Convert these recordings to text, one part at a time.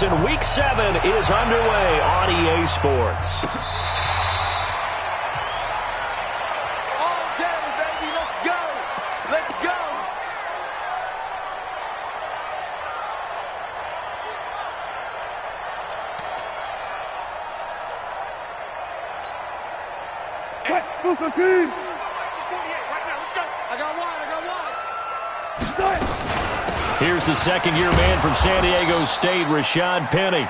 season, Week 7 is underway on EA Sports. All day, baby. Let's go. Let's go. Hey, move the team. Here's the second-year man from San Diego State, Rashad Penny.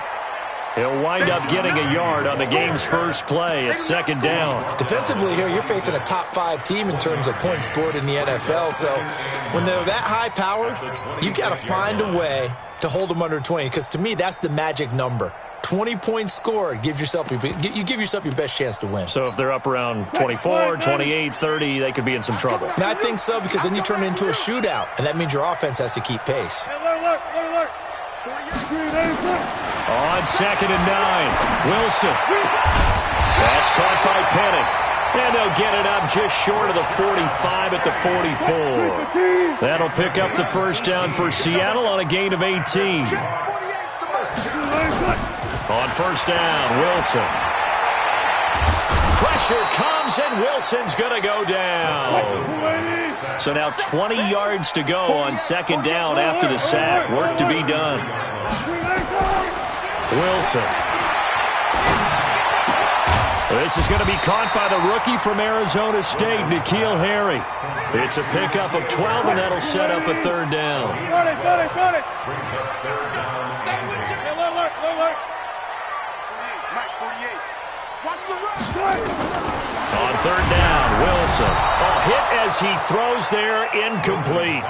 He'll wind up getting a yard on the game's first play. It's second down. Defensively here, you're facing a top-5 team in terms of points scored in the NFL. So when they're that high-powered, you've got to find a way to hold them under 20. Because to me, that's the magic number. 20 points scored, you give yourself your best chance to win. So if they're up around 24, 28, 30, they could be in some trouble. And I think so, because then you turn it into a shootout, and that means your offense has to keep pace. On second and 9, Wilson. That's caught by Penny. And they'll get it up just short of the 45 at the 44. That'll pick up the first down for Seattle on a gain of 18. On first down, Wilson. Pressure comes, and Wilson's going to go down. So now 20 yards to go on second down after the sack. Work to be done. Wilson. This is going to be caught by the rookie from Arizona State, N'Keal Harry. It's a pickup of 12, and that'll set up a third down. On third down, Wilson. A hit as he throws there, incomplete.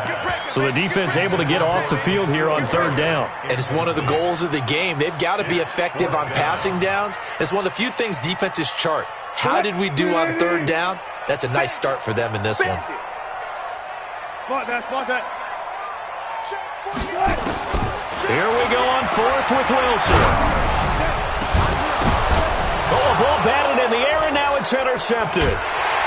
So the defense able to get off the field here on third down. And it's one of the goals of the game. They've got to be effective on passing downs. It's one of the few things defenses chart. How did we do on third down? That's a nice start for them in this one. Here we go on fourth with Wilson. Oh, a ball batted in the air, and now it's intercepted.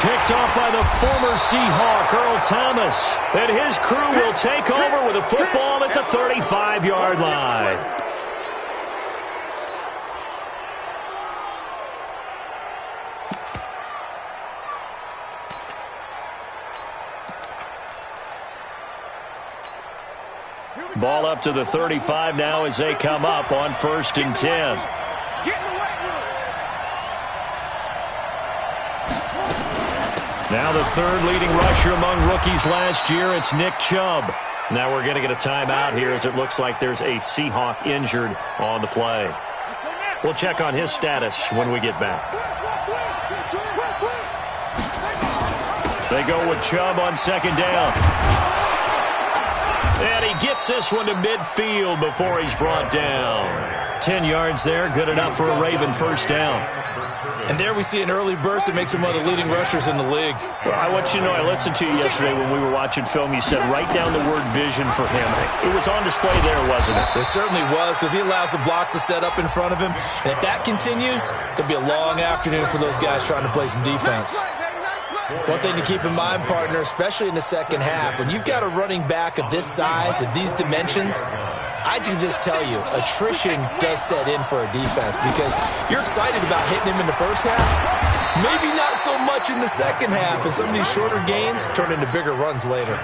Picked off by the former Seahawk, Earl Thomas. And his crew will take over with a football at the 35-yard line. Ball up to the 35 now as they come up on first and 10. Now the third leading rusher among rookies last year, it's Nick Chubb. Now we're going to get a timeout here as it looks like there's a Seahawk injured on the play. We'll check on his status when we get back. They go with Chubb on second down. And he gets this one to midfield before he's brought down. 10 yards there, good enough for a Raven first down. And there we see an early burst that makes him one of the leading rushers in the league. Well, I want you to know, I listened to you yesterday when we were watching film. You said write down the word vision for him. It was on display there, wasn't it? It certainly was, because he allows the blocks to set up in front of him. And if that continues, it'll be a long afternoon for those guys trying to play some defense. One thing to keep in mind, partner, especially in the second half, when you've got a running back of this size, of these dimensions, I can just tell you, attrition does set in for a defense, because you're excited about hitting him in the first half, maybe not so much in the second half, and some of these shorter gains turn into bigger runs later.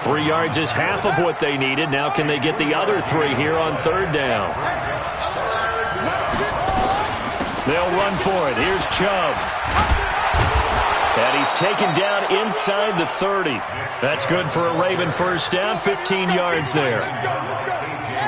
3 yards is half of what they needed. Now can they get the other 3 here on third down? They'll run for it. Here's Chubb. And he's taken down inside the 30. That's good for a Raven first down, 15 yards there.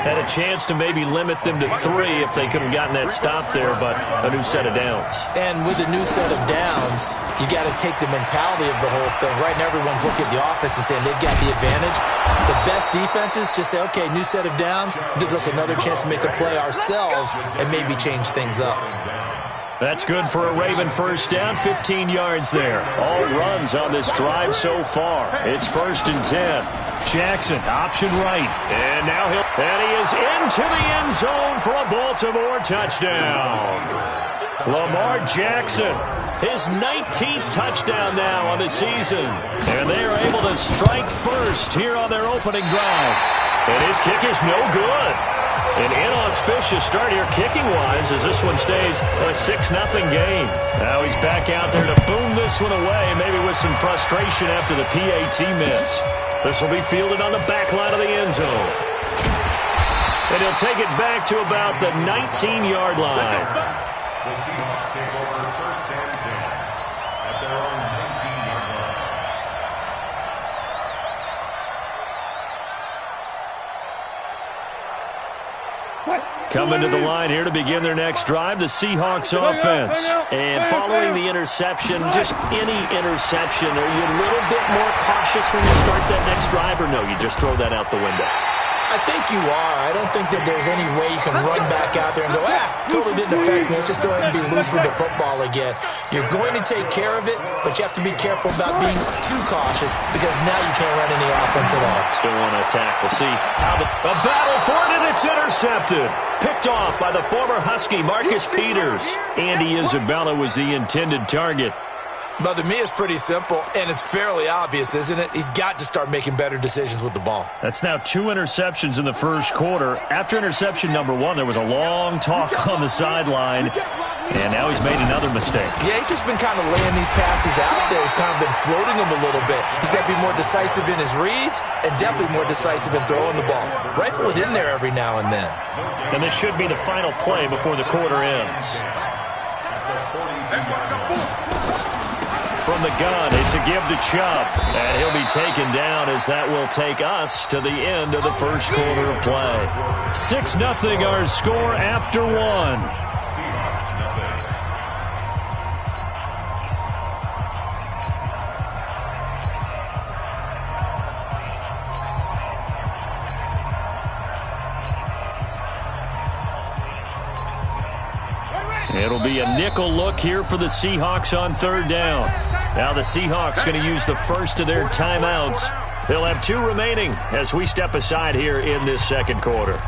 Had a chance to maybe limit them to 3 if they could have gotten that stop there, but a new set of downs. And with a new set of downs, you got to take the mentality of the whole thing. Right now, everyone's looking at the offense and saying they've got the advantage. The best defenses just say, okay, new set of downs, gives us another chance to make a play ourselves and maybe change things up. That's good for a Raven first down, 15 yards there. All runs on this drive so far. It's first and 10. Jackson, option right. And now and he is into the end zone for a Baltimore touchdown. Lamar Jackson, his 19th touchdown now on the season. And they are able to strike first here on their opening drive. And his kick is no good. An inauspicious start here kicking-wise as this one stays a 6-0 game. Now he's back out there to boom this one away, maybe with some frustration after the PAT miss. This will be fielded on the back line of the end zone. And he'll take it back to about the 19-yard line. The Seahawks take over first and 10 at their own 19-yard line. Coming to the line here to begin their next drive, the Seahawks offense. And following the interception, just any interception, are you a little bit more cautious when you start that next drive, or no, you just throw that out the window? I think you are. I don't think that there's any way you can run back out there and go, totally didn't affect me. Let's just go ahead and be loose with the football again. You're going to take care of it, but you have to be careful about being too cautious because now you can't run any offense at all. Still want to attack. We'll see how the battle for it, and it's intercepted. Picked off by the former Husky, Marcus Peters. Andy Isabella was the intended target. But to me, it's pretty simple, and it's fairly obvious, isn't it? He's got to start making better decisions with the ball. That's now 2 interceptions in the first quarter. After interception number 1, there was a long talk on the sideline, and now he's made another mistake. Yeah, he's just been kind of laying these passes out there. He's kind of been floating them a little bit. He's got to be more decisive in his reads and definitely more decisive in throwing the ball. Rifle it in there every now and then. And this should be the final play before the quarter ends. From the gun, it's a give to Chubb, and he'll be taken down as that will take us to the end of the first quarter of play. 6-0 our score after 1. It'll be a nickel look here for the Seahawks on third down. Now the Seahawks going to use the first of their timeouts. They'll have 2 remaining as we step aside here in this second quarter.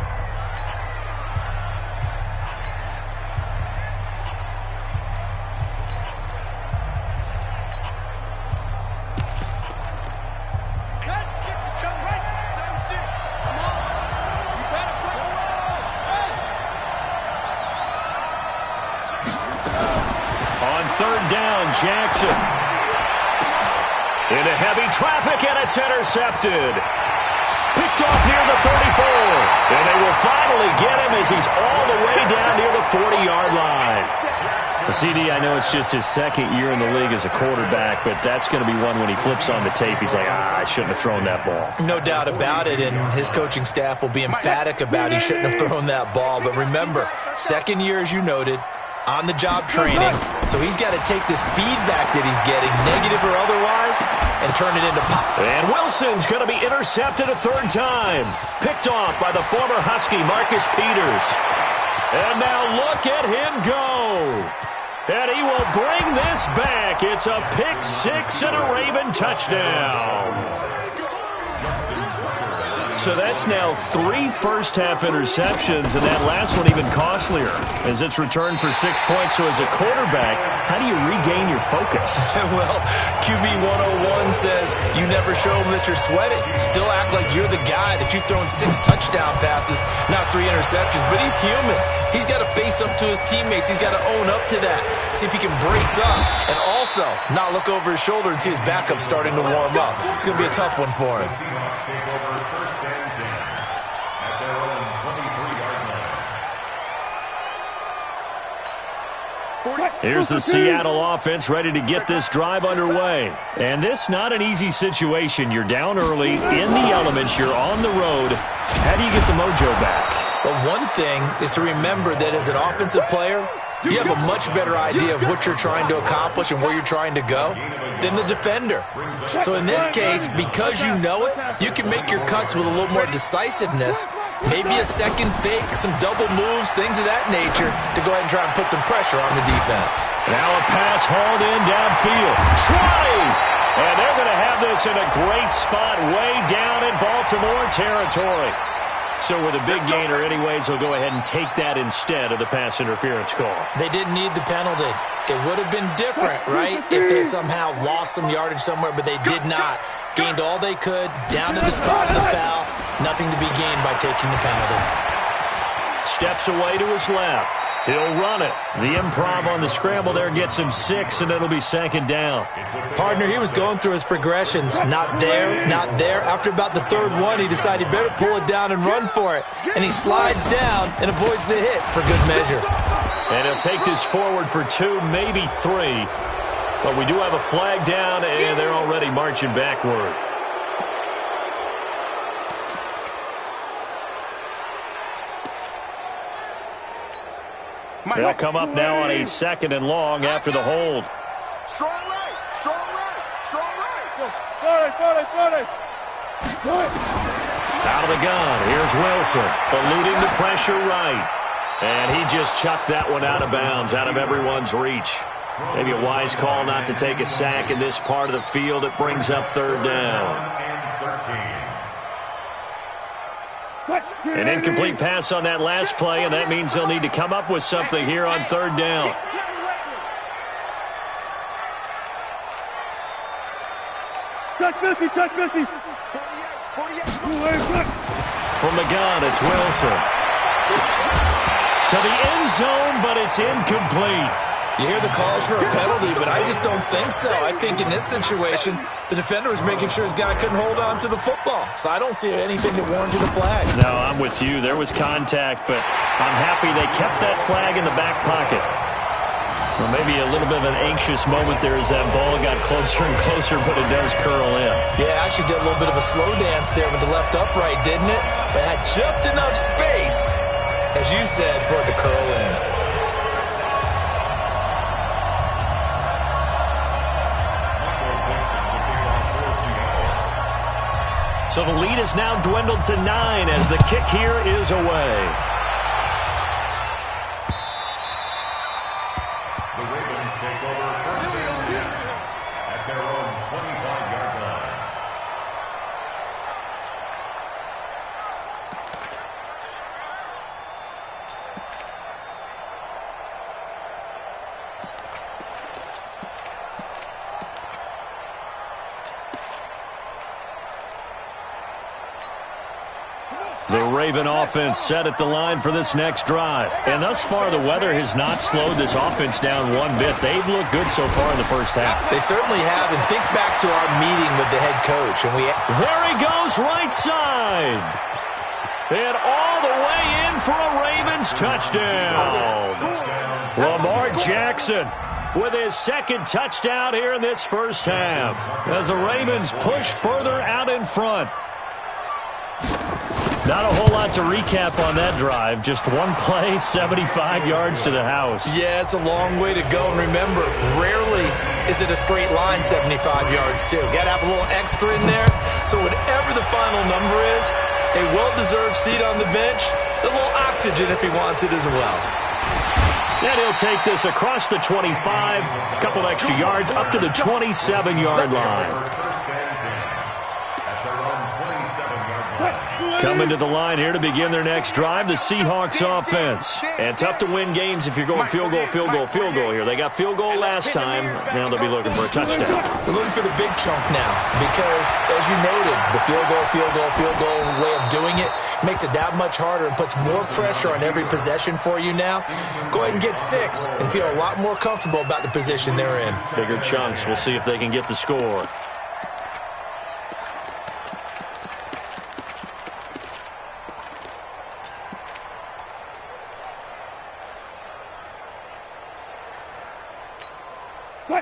Jackson into heavy traffic, and it's intercepted. Picked off near the 34, and they will finally get him as he's all the way down near the 40-yard line. The CD, I know it's just his second year in the league as a quarterback, but that's going to be one when he flips on the tape. He's like, I shouldn't have thrown that ball. No doubt about it, and his coaching staff will be emphatic about he shouldn't have thrown that ball. But remember, second year, as you noted, on-the-job training, so he's got to take this feedback that he's getting, negative or otherwise, and turn it into pop. And Wilson's going to be intercepted a third time. Picked off by the former Husky, Marcus Peters. And now look at him go. And he will bring this back. It's a pick-6 and a Raven touchdown. So that's now 3 first-half interceptions, and that last one even costlier as it's returned for 6 points. So as a quarterback, how do you regain your focus? Well, QB 101 says you never show them that you're sweating. Still act like you're the guy that you've thrown 6 touchdown passes, not 3 interceptions. But he's human. He's got to face up to his teammates. He's got to own up to that. See if he can brace up and also not look over his shoulder and see his backup starting to warm up. It's going to be a tough one for him. Here's the Seattle offense ready to get this drive underway. And this not an easy situation. You're down early, in the elements, you're on the road. How do you get the mojo back? Well, one thing is to remember that as an offensive player, you have a much better idea of what you're trying to accomplish and where you're trying to go than the defender. So in this case, because you know it, you can make your cuts with a little more decisiveness, maybe a second fake, some double moves, things of that nature, to go ahead and try and put some pressure on the defense. Now a pass hauled in downfield. Trotting! And they're going to have this in a great spot way down in Baltimore territory. So with a big gainer anyways, they'll go ahead and take that instead of the pass interference call. They didn't need the penalty. It would have been different, right, if they had somehow lost some yardage somewhere, but they did not. Gained all they could, down to the spot of the foul. Nothing to be gained by taking the penalty. steps away to his left. He'll run it. The improv on the scramble there gets him 6, and it'll be second down. Partner, he was going through his progressions. Not there, not there. After about the third one, he decided he better pull it down and run for it. And he slides down and avoids the hit for good measure. And he'll take this forward for 2, maybe 3. But we do have a flag down, and they're already marching backward. They'll come up now on a 2nd and long after the hold. Strong right, strong right, strong right. Out of the gun, here's Wilson, eluding the pressure right. And he just chucked that one out of bounds, out of everyone's reach. Maybe a wise call not to take a sack in this part of the field. It brings up 3rd down. An incomplete pass on that last play, and that means they'll need to come up with something here on 3rd down. Touch 50, touch 50. 48, 48. From the gun, it's Wilson. To the end zone, but it's incomplete. You hear the calls for a penalty, but I just don't think so. I think in this situation, the defender was making sure his guy couldn't hold on to the football. So I don't see anything that warranted a flag. No, I'm with you. There was contact, but I'm happy they kept that flag in the back pocket. Well, maybe a little bit of an anxious moment there as that ball got closer and closer, but it does curl in. Yeah, actually did a little bit of a slow dance there with the left upright, didn't it? But had just enough space, as you said, for it to curl in. So the lead is now dwindled to 9 as the kick here is away. The Ravens take over 1st and 10 at their own 25-yard line. The Raven offense set at the line for this next drive. And thus far, the weather has not slowed this offense down one bit. They've looked good so far in the first half. They certainly have. And think back to our meeting with the head coach. And there he goes, right side. And all the way in for a Ravens touchdown. Lamar Jackson with his 2nd touchdown here in this first half as the Ravens push further out in front. Not a whole lot to recap on that drive. Just one play, 75 yards to the house. Yeah, it's a long way to go. And remember, rarely is it a straight line 75 yards, too. Got to have a little extra in there. So whatever the final number is, a well-deserved seat on the bench, a little oxygen if he wants it as well. And he'll take this across the 25, a couple extra yards, up to the 27-yard line. Coming to the line here to begin their next drive, the Seahawks offense. And tough to win games if you're going field goal, field goal, field goal here. They got field goal last time. Now they'll be looking for a touchdown. They're looking for the big chunk now because, as you noted, the field goal, field goal, field goal way of doing it makes it that much harder and puts more pressure on every possession for you now. Go ahead and get 6 and feel a lot more comfortable about the position they're in. Bigger chunks. We'll see if they can get the score.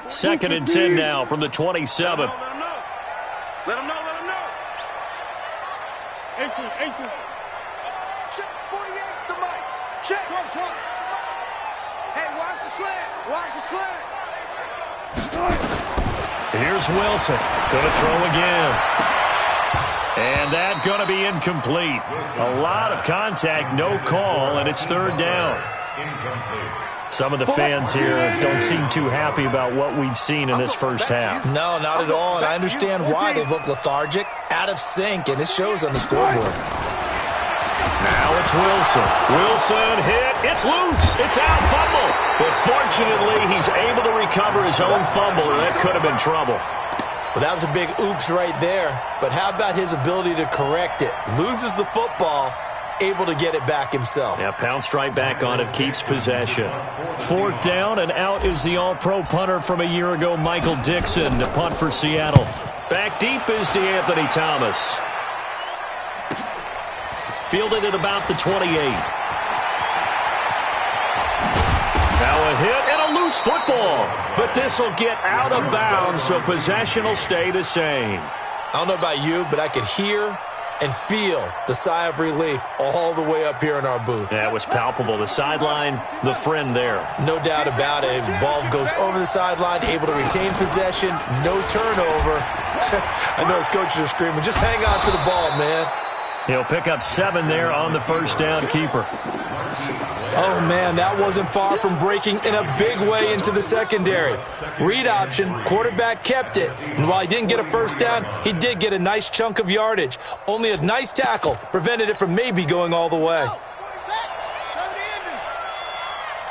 Second and 10 now from the 27. Let him know. Let him know. Let him know. Ankle. Check 48's the mic. Check. Short. Hey, watch the slant. Watch the slant. Here's Wilson. Gonna throw again. And that gonna be incomplete. A lot of contact, no call, and it's 3rd down. Incomplete. Some of the fans here don't seem too happy about what we've seen in this first half. No, not at all, and I understand why. They've looked lethargic, out of sync, and it shows on the scoreboard. Now it's Wilson. Wilson hit. It's loose. It's out. Fumble. But fortunately, he's able to recover his own fumble, or that could have been trouble. Well, that was a big oops right there. But how about his ability to correct it? Loses the football, able to get it back himself. Yeah, pounced right back on it, keeps possession. 4th down, and out is the all-pro punter from a year ago, Michael Dixon, to punt for Seattle. Back deep is DeAnthony Thomas. Fielded at about the 28. Now a hit and a loose football. But this will get out of bounds, so possession will stay the same. I don't know about you, but I could hear and feel the sigh of relief all the way up here in our booth. That was palpable. The sideline, the friend there. No doubt about it. The ball goes over the sideline, able to retain possession, no turnover. I know his coaches are screaming, just hang on to the ball, man. He'll pick up 7 there on the first down keeper. Oh, man, that wasn't far from breaking in a big way into the secondary. Read option, quarterback kept it. And while he didn't get a first down, he did get a nice chunk of yardage. Only a nice tackle prevented it from maybe going all the way.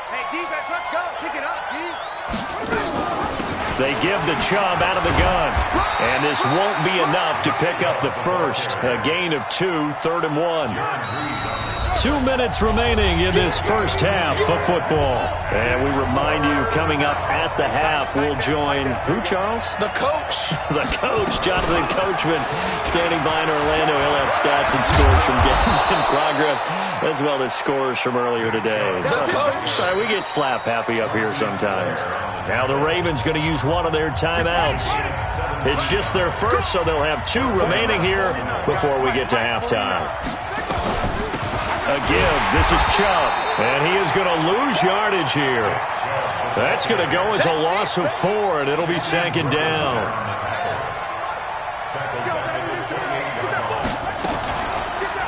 Hey, defense, let's go. Pick it up, D. They give the Chubb out of the gun. And this won't be enough to pick up the first. A gain of 2, 3rd and 1. 2 minutes remaining in this first half of football. And we remind you, coming up at the half, we'll join who, Charles? The coach. The coach, Jonathan Coachman, standing by in Orlando. He'll have stats and scores from games in progress, as well as scores from earlier today. The coach. We get slap happy up here sometimes. Now the Ravens going to use one of their timeouts. It's just their first, so they'll have 2 remaining here before we get to halftime. A give. This is Chubb. And he is going to lose yardage here. That's going to go as a loss of 4, and it'll be 2nd down.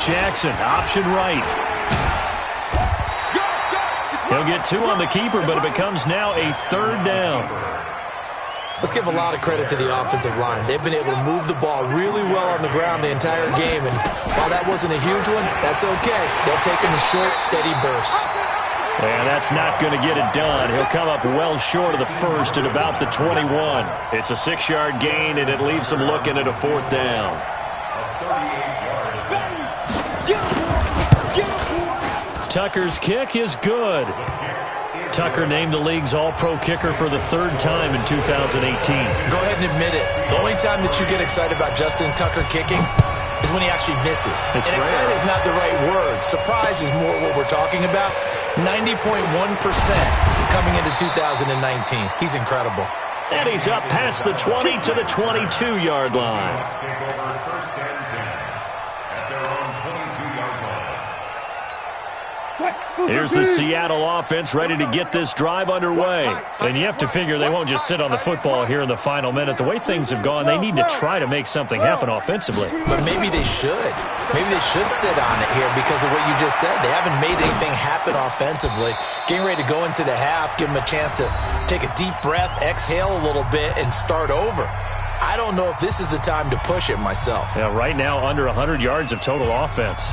Jackson, option right. He'll get 2 on the keeper, but it becomes now a 3rd down. Let's give a lot of credit to the offensive line. They've been able to move the ball really well on the ground the entire game. And while that wasn't a huge one, that's okay. They'll take in the short, steady bursts. And that's not going to get it done. He'll come up well short of the first at about the 21. It's a 6-yard gain, and it leaves them looking at a 4th down. Tucker's kick is good. Tucker named the league's all-pro kicker for the 3rd time in 2018. Go ahead and admit it. The only time that you get excited about Justin Tucker kicking is when he actually misses. And excited is not the right word. Surprise is more what we're talking about. 90.1% coming into 2019. He's incredible. And he's up past the 20 to the 22-yard line. Here's the Seattle offense ready to get this drive underway. And you have to figure they won't just sit on the football here in the final minute. The way things have gone, they need to try to make something happen offensively. But maybe they should. Maybe they should sit on it here because of what you just said. They haven't made anything happen offensively. Getting ready to go into the half, give them a chance to take a deep breath, exhale a little bit, and start over. I don't know if this is the time to push it myself. Yeah, right now under 100 yards of total offense.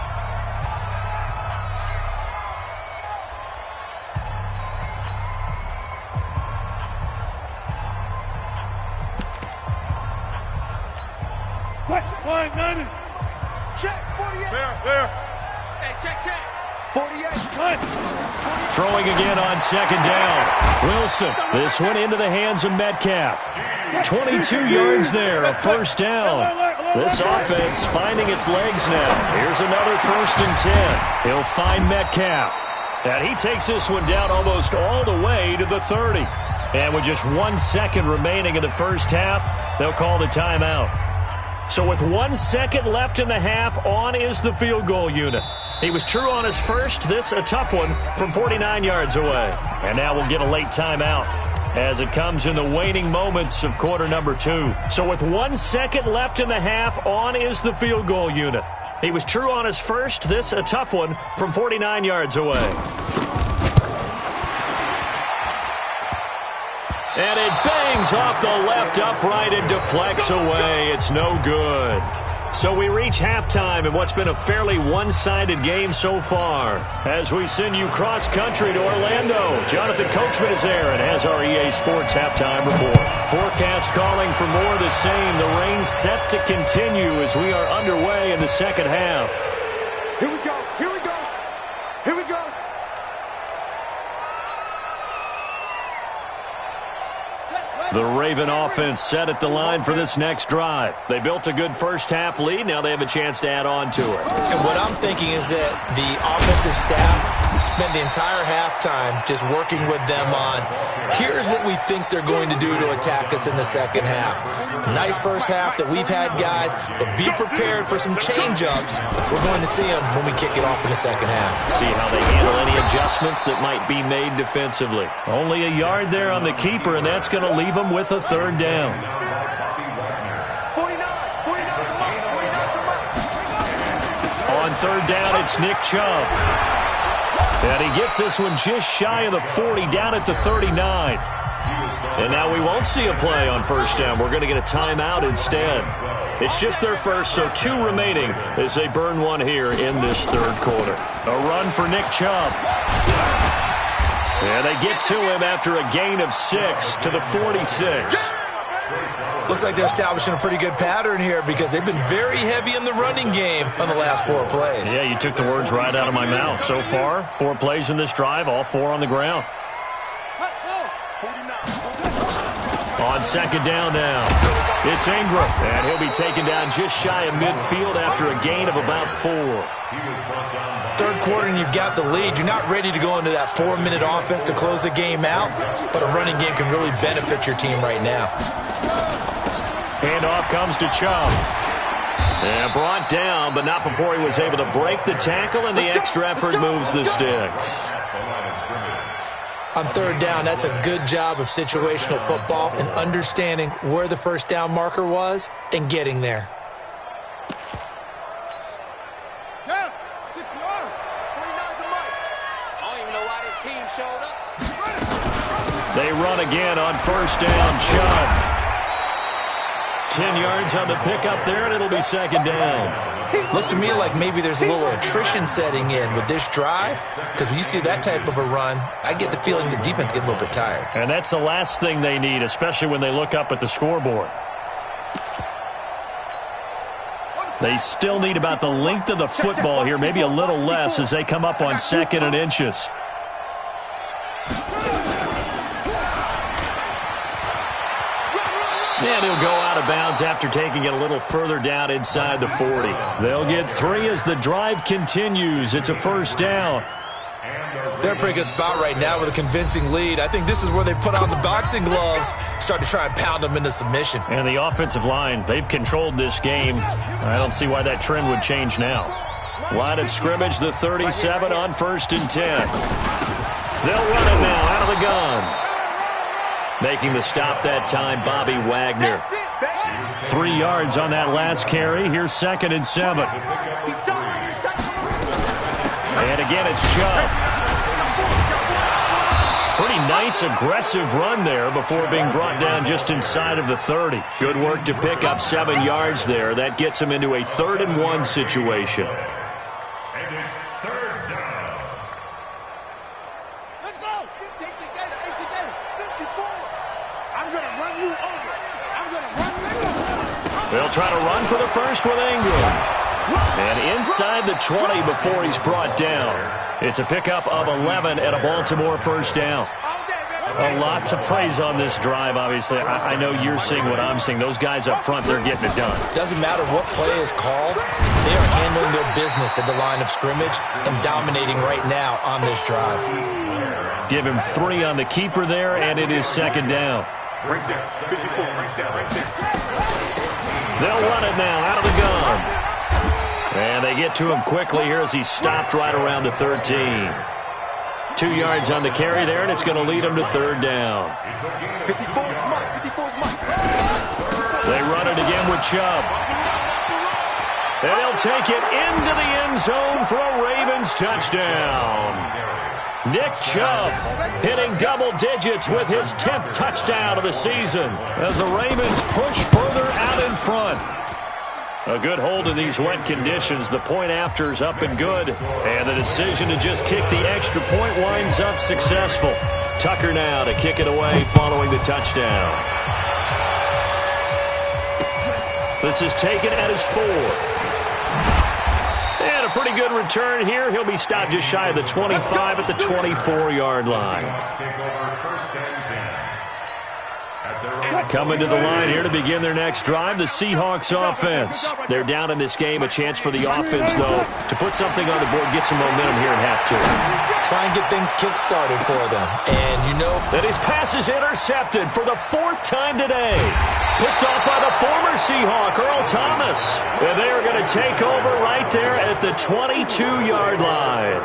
Check, 48. There. Hey, check. 48. Throwing again on 2nd down. Wilson, this one into the hands of Metcalf. 22 yards there, a 1st down. This offense finding its legs now. Here's another 1st and 10. He'll find Metcalf. And he takes this one down almost all the way to the 30. And with just 1 second remaining in the first half, they'll call the timeout. So with 1 second left in the half, on is the field goal unit. He was true on his first, this a tough one from 49 yards away. And now we'll get a late timeout as it comes in the waning moments of quarter number 2. So with 1 second left in the half, on is the field goal unit. He was true on his first, this a tough one from 49 yards away. And it bangs off the left upright and deflects away. It's no good. So we reach halftime in what's been a fairly one-sided game so far. As we send you cross-country to Orlando, Jonathan Coachman is there and has our EA Sports halftime report. Forecast calling for more of the same. The rain set to continue as we are underway in the second half. Here we go. The Raven offense set at the line for this next drive. They built a good first-half lead. Now they have a chance to add on to it. And what I'm thinking is that the offensive staff spent the entire halftime just working with them on, here's what we think they're going to do to attack us in the second half. Nice first half that we've had, guys, but be prepared for some change-ups. We're going to see them when we kick it off in the second half. See how they handle any adjustments that might be made defensively. Only a yard there on the keeper, and that's going to leave them with a third down. 49. On third down, it's Nick Chubb. And he gets this one just shy of the 40, down at the 39. And now we won't see a play on first down. We're going to get a timeout instead. It's just their first, so 2 remaining as they burn one here in this third quarter. A run for Nick Chubb. And they get to him after a gain of 6 to the 46. Looks like they're establishing a pretty good pattern here because they've been very heavy in the running game on the last 4 plays. Yeah, you took the words right out of my mouth. So far, 4 plays in this drive, all 4 on the ground. On second down now, it's Ingram, and he'll be taken down just shy of midfield after a gain of about 4. Third quarter and you've got the lead. You're not ready to go into that 4-minute offense to close the game out, but a running game can really benefit your team right now. Handoff comes to Chubb. And brought down, but not before he was able to break the tackle, and the extra effort moves the sticks. On third down, that's a good job of situational football and understanding where the first down marker was and getting there. Yeah, 6 yards. 49 to Mike. I don't even know why this team showed up. They run again on first down. Chubb. 10 yards on the pickup there, and it'll be second down. Looks to me like maybe there's a little attrition setting in with this drive, because when you see that type of a run, I get the feeling the defense gets a little bit tired. And that's the last thing they need, especially when they look up at the scoreboard. They still need about the length of the football here, maybe a little less as they come up on 2nd and inches. And he'll go out of bounds after taking it a little further down inside the 40. They'll get 3 as the drive continues. It's a first down. They're in a pretty good spot right now with a convincing lead. I think this is where they put on the boxing gloves, start to try and pound them into submission. And the offensive line, they've controlled this game. I don't see why that trend would change now. Line of scrimmage, the 37 on 1st and 10. They'll run it now out of the gun. Making the stop that time, Bobby Wagner. 3 yards on that last carry. Here's 2nd and 7. And again, it's Chubb. Pretty nice, aggressive run there before being brought down just inside of the 30. Good work to pick up 7 yards there. That gets him into a 3rd and 1 situation. And it's third down. Let's go. 50 together, 8 together, 54. I'm going to run you over. I'm going to run you over. They'll try to run for the first with Ingram. And inside the 20 before he's brought down. It's a pickup of 11 and a Baltimore first down. A lot to praise on this drive, obviously. I know you're seeing what I'm seeing. Those guys up front, they're getting it done. Doesn't matter what play is called. They are handling their business at the line of scrimmage and dominating right now on this drive. Give him 3 on the keeper there, and it is second down. Right there. 54, right there, right there. They'll run it now out of the gun. And they get to him quickly here as he's stopped right around the 13. 2 yards on the carry there, and it's going to lead him to third down. 54 is Mike. 54 is Mike. They run it again with Chubb. And they'll take it into the end zone for a Ravens touchdown. Nick Chubb hitting double digits with his 10th touchdown of the season as the Ravens push further out in front. A good hold in these wet conditions. The point after is up and good. And the decision to just kick the extra point winds up successful. Tucker now to kick it away following the touchdown. This is taken at his 4. And a pretty good return here. He'll be stopped just shy of the 25 at the 24-yard line. Coming to the line here to begin their next drive, the Seahawks offense. They're down in this game. A chance for the offense, though, to put something on the board, get some momentum here in half two. Try and get things kick-started for them. And you know that his pass is intercepted for the fourth time today. Picked off by the former Seahawk, Earl Thomas. And they are going to take over right there at the 22-yard line.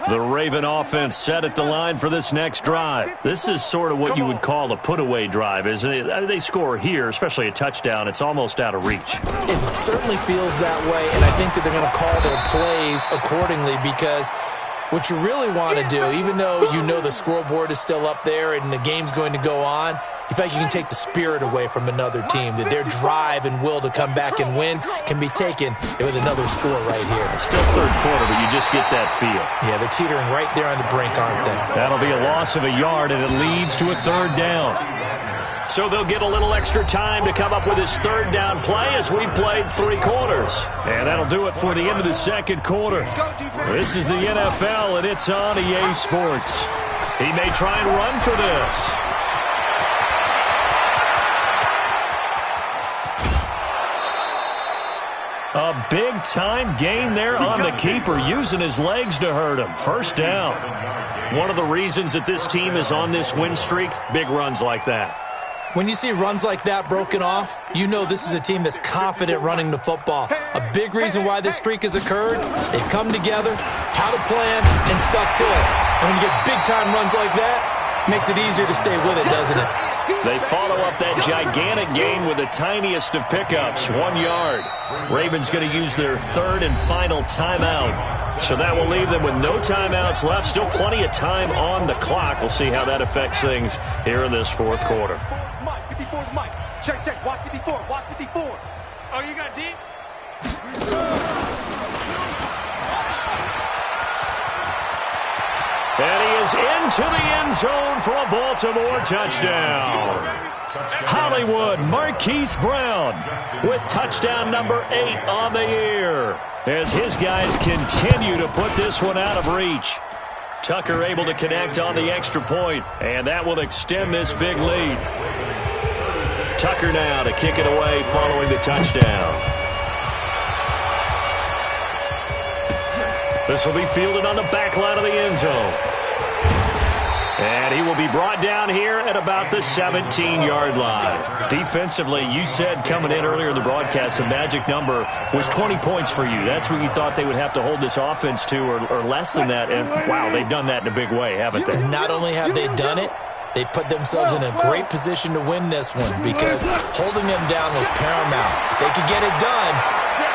The Raven offense set at the line for this next drive. This is sort of what you would call a put-away drive, isn't it? I mean, they score here, especially a touchdown. It's almost out of reach. It certainly feels that way, and I think that they're going to call their plays accordingly because what you really want to do, even though you know the scoreboard is still up there and the game's going to go on, you feel like you can take the spirit away from another team, that their drive and will to come back and win can be taken with another score right here. It's still third quarter, but you just get that feel. Yeah, they're teetering right there on the brink, aren't they? That'll be a loss of a yard, and it leads to a third down. So they'll get a little extra time to come up with his third down play as we've played 3 quarters. And that'll do it for the end of the second quarter. This is the NFL, and it's on EA Sports. He may try and run for this. A big-time gain there on the keeper, using his legs to hurt him. First down. One of the reasons that this team is on this win streak, big runs like that. When you see runs like that broken off, you know this is a team that's confident running the football. A big reason why this streak has occurred, they've come together, had a plan, and stuck to it. And when you get big-time runs like that, it makes it easier to stay with it, doesn't it? They follow up that gigantic gain with the tiniest of pickups, 1 yard. Ravens going to use their third and final timeout. So that will leave them with no timeouts left. Still plenty of time on the clock. We'll see how that affects things here in this fourth quarter. 54 is Mike. Check, check. Watch 54. Watch 54. Oh, you got deep? And he is into the end zone for a Baltimore touchdown. Hollywood Marquise Brown with touchdown number 8 on the year as his guys continue to put this one out of reach. Tucker able to connect on the extra point, and that will extend this big lead. Tucker now to kick it away following the touchdown. This will be fielded on the back line of the end zone. And he will be brought down here at about the 17-yard line. Defensively, you said coming in earlier in the broadcast, the magic number was 20 points for you. That's what you thought they would have to hold this offense to, or less than that. And, wow, they've done that in a big way, haven't they? Not only have they done it, they put themselves in a great position to win this one because holding them down was paramount. If they could get it done,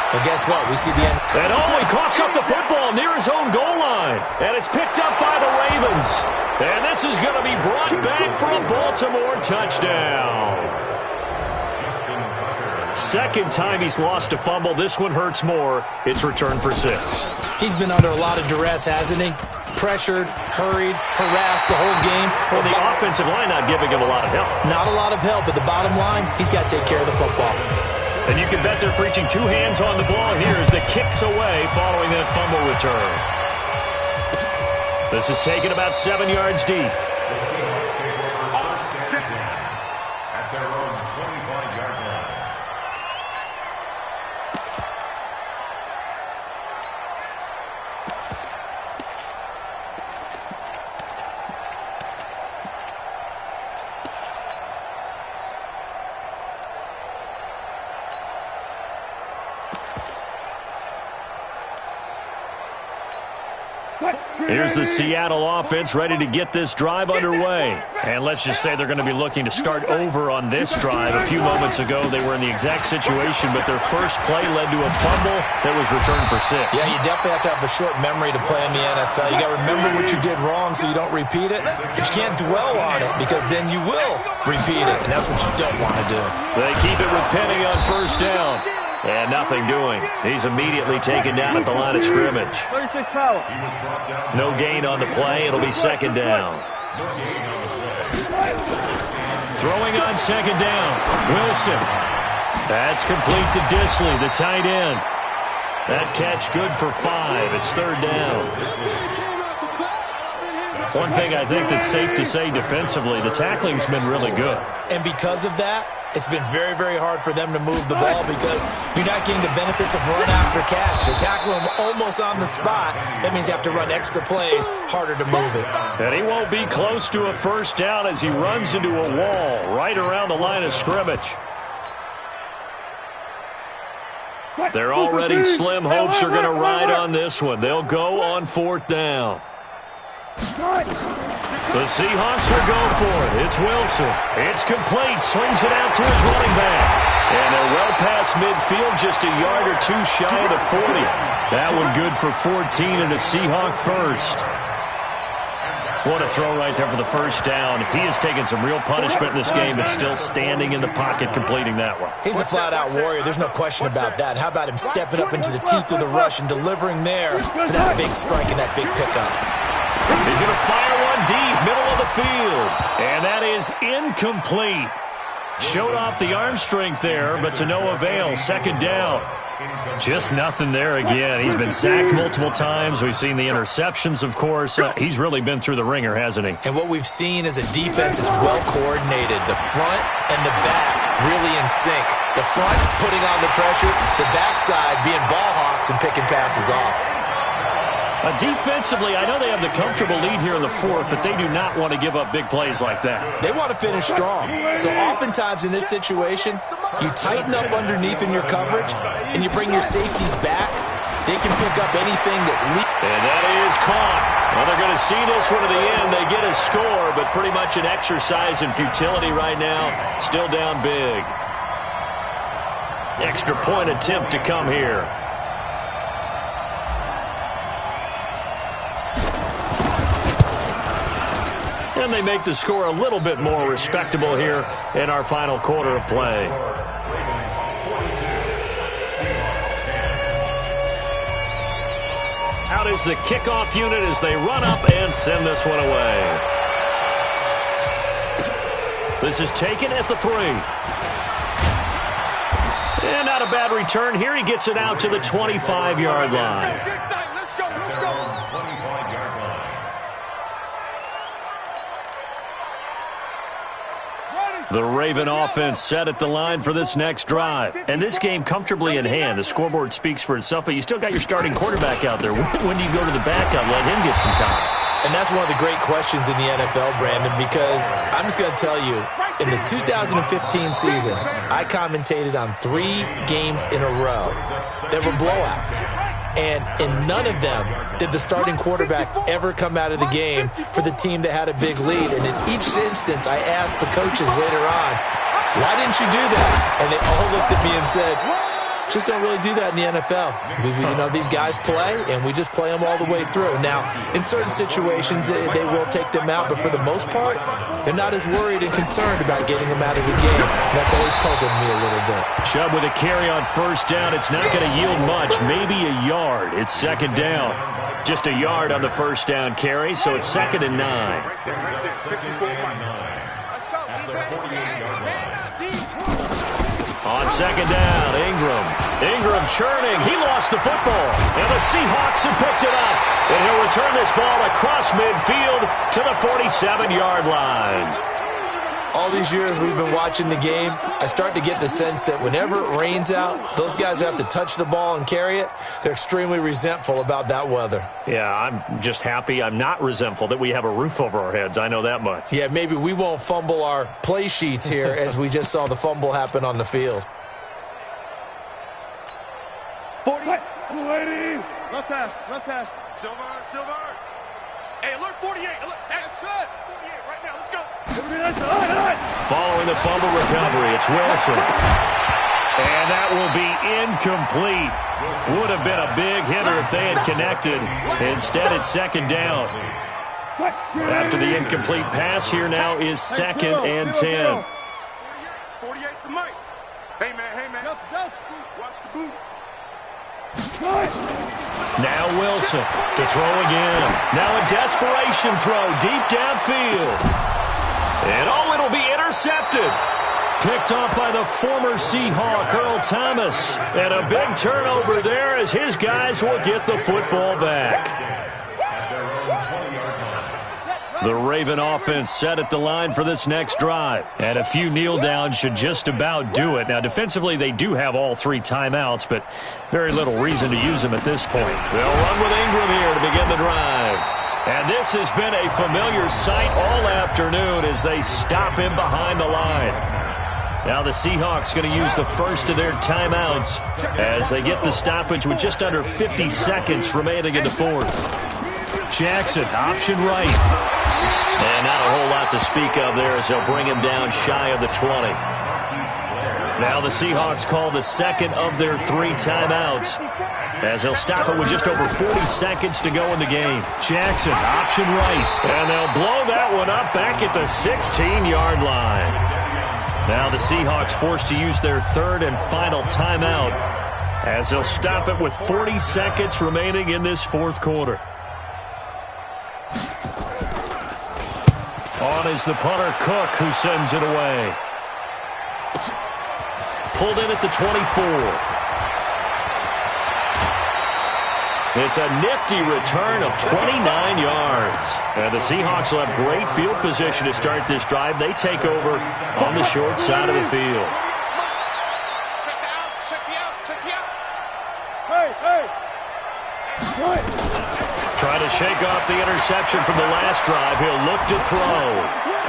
well, guess what? We see the end. And he coughs up the football near his own goal line. And it's picked up by the Ravens. And this is going to be brought back for a Baltimore touchdown. Second time he's lost a fumble. This one hurts more. It's returned for 6. He's been under a lot of duress, hasn't he? Pressured, hurried, harassed the whole game. Well, the offensive line not giving him a lot of help. Not a lot of help, but the bottom line, he's got to take care of the football. And you can bet they're preaching 2 hands on the ball here as the kick's away following that fumble return. This is taken about 7 yards deep. The Seahawks take over first and 10 at their own 25-yard line. Here's the Seattle offense ready to get this drive underway. And let's just say they're going to be looking to start over on this drive. A few moments ago, they were in the exact situation, but their first play led to a fumble that was returned for 6. Yeah, you definitely have to have a short memory to play in the NFL. You got to remember what you did wrong so you don't repeat it, but you can't dwell on it because then you will repeat it, and that's what you don't want to do. They keep it with Penny on first down. And nothing doing. He's immediately taken down at the line of scrimmage. No gain on the play. It'll be second down. Throwing on second down. Wilson. That's complete to Disley, the tight end. That catch good for 5. It's third down. One thing I think that's safe to say defensively, the tackling's been really good. And because of that, it's been very, very hard for them to move the ball because you're not getting the benefits of run after catch. They tackle him almost on the spot. That means you have to run extra plays, harder to move it. And he won't be close to a first down as he runs into a wall right around the line of scrimmage. They're already slim hopes are going to ride on this one. They'll go on fourth down. The Seahawks will go for it. It's Wilson. It's complete. Swings it out to his running back. And they're well past midfield, just a yard or two shy of the 40. That one good for 14 and a Seahawk first. What a throw right there for the first down. He has taken some real punishment in this game, but still standing in the pocket completing that one. He's a flat-out warrior. There's no question about that. How about him stepping up into the teeth of the rush and delivering there for that big strike and that big pickup? He's going to fire one deep, middle of the field. And that is incomplete. Showed off the arm strength there, but to no avail. Second down. Just nothing there again. He's been sacked multiple times. We've seen the interceptions, of course. He's really been through the ringer, hasn't he? And what we've seen is a defense that's well coordinated. The front and the back really in sync. The front putting on the pressure, the backside being ball hawks and picking passes off. Defensively, I know they have the comfortable lead here in the fourth, but they do not want to give up big plays like that. They want to finish strong. So oftentimes in this situation, you tighten up underneath in your coverage, and you bring your safeties back. They can pick up anything that leads. And that is caught. Well, they're going to see this one to the end. They get a score, but pretty much an exercise in futility right now. Still down big. Extra point attempt to come here. And they make the score a little bit more respectable here in our final quarter of play. Out is the kickoff unit as they run up and send this one away. This is taken at the 3. And not a bad return here. He gets it out to the 25-yard line. Let's go. The Raven offense set at the line for this next drive. And this game comfortably in hand. The scoreboard speaks for itself, but you still got your starting quarterback out there. When do you go to the backup, let him get some time? And that's one of the great questions in the NFL, Brandon, because I'm just going to tell you, in the 2015 season, I commentated on 3 games in a row that were blowouts. And in none of them did the starting quarterback ever come out of the game for the team that had a big lead. And in each instance, I asked the coaches later on, why didn't you do that? And they all looked at me and said, just don't really do that in the NFL. These guys play, and we just play them all the way through. Now, in certain situations, they will take them out, but for the most part, they're not as worried and concerned about getting them out of the game. And that's always puzzled me a little bit. Chubb with a carry on first down. It's not going to yield much, maybe a yard. It's second down. Just a yard on the first down carry, so it's 2nd and 9. Let's go. On second down, Ingram churning. He lost the football. And the Seahawks have picked it up. And he'll return this ball across midfield to the 47-yard line. All these years we've been watching the game, I start to get the sense that whenever it rains out, those guys who have to touch the ball and carry it, they're extremely resentful about that weather. Yeah, I'm just happy I'm not resentful that we have a roof over our heads. I know that much. Yeah, maybe we won't fumble our play sheets here as we just saw the fumble happen on the field. 40. Left pass. Silver. Hey, alert 48. That's it. 48 right now. Let's go. Following the fumble recovery, it's Wilson. And that will be incomplete. Would have been a big hitter if they had connected. Instead, it's second down. After the incomplete pass, here now is 2nd and 10. 48 to Mike. Hey, man. Watch the boot. Now Wilson to throw again. Now a desperation throw deep downfield. And it'll be intercepted. Picked Picked off by the former Seahawk, Earl Thomas. And a big turnover there as his guys will get the football back. The Raven offense set at the line for this next drive. And a few kneel downs should just about do it. Now, defensively, they do have all 3 timeouts, but very little reason to use them at this point. They'll run with Ingram here to begin the drive. And this has been a familiar sight all afternoon as they stop him behind the line. Now the Seahawks going to use the first of their timeouts as they get the stoppage with just under 50 seconds remaining in the fourth. Jackson, option right. And not a whole lot to speak of there as they'll bring him down shy of the 20. Now the Seahawks call the second of their 3 timeouts as they'll stop it with just over 40 seconds to go in the game. Jackson, option right. And they'll blow that one up back at the 16-yard line. Now the Seahawks forced to use their 3rd and final timeout as they'll stop it with 40 seconds remaining in this 4th quarter. On is the punter, Cook, who sends it away. Pulled in at the 24. It's a nifty return of 29 yards. And the Seahawks will have great field position to start this drive. They take over on the short side of the field. Trying to shake off the interception from the last drive. He'll look to throw.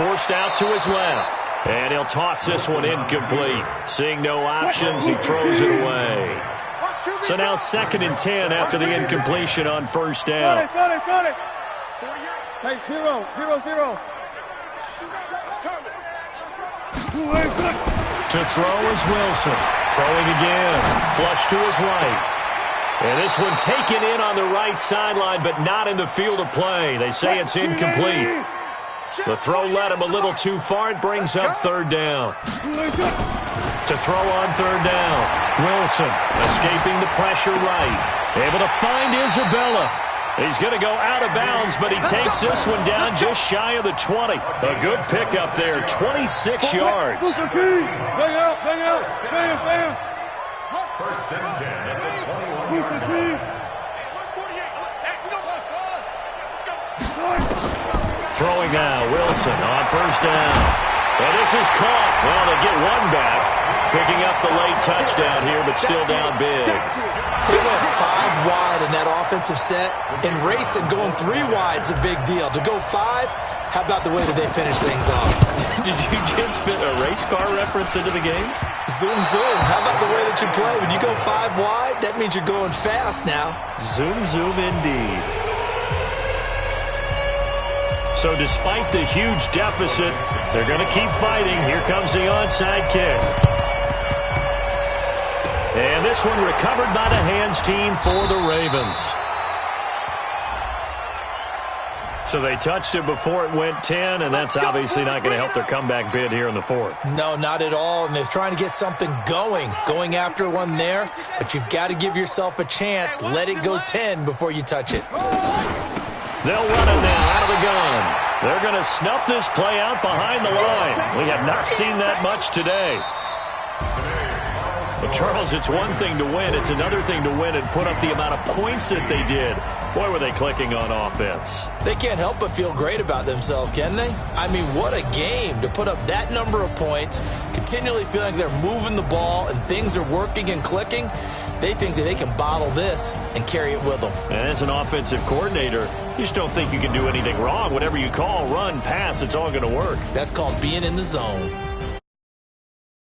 Forced out to his left. And he'll toss this one incomplete. Seeing no options, he throws it away. So now 2nd and 10 after the incompletion on first down. Got it. Hey, 0. To throw is Wilson. Throwing again. Flush to his right. And this one taken in on the right sideline, but not in the field of play. They say it's incomplete. The throw led him a little too far. It brings up 3rd down. To throw on 3rd down. Wilson escaping the pressure right. Able to find Isabella. He's going to go out of bounds, but he takes this one down just shy of the 20. A good pickup there, 26 yards. Bang out. 1st and 10 at the 21-yard line. Throwing now, Wilson on 1st down. And this is caught. Well, they get one back. Picking up the late touchdown here, but still down big. They went 5 wide in that offensive set. In racing, going 3 wide's a big deal. To go 5, how about the way that they finish things off? Did you just fit a race car reference into the game? Zoom. How about the way that you play? When you go 5 wide, that means you're going fast now. Zoom indeed. So despite the huge deficit, they're going to keep fighting. Here comes the onside kick. And this one recovered by the hands team for the Ravens. So they touched it before it went 10, and that's obviously not going to help their comeback bid here in the 4th. No, not at all, and they're trying to get something going after one there, but you've got to give yourself a chance. Let it go 10 before you touch it. They'll run it now out of the gun. They're going to snuff this play out behind the line. We have not seen that much today. But Charles, it's one thing to win. It's another thing to win and put up the amount of points that they did. Boy, were they clicking on offense. They can't help but feel great about themselves, can they? I mean, what a game to put up that number of points, continually feeling they're moving the ball and things are working and clicking. They think that they can bottle this and carry it with them. And as an offensive coordinator, you just don't think you can do anything wrong. Whatever you call, run, pass, it's all going to work. That's called being in the zone.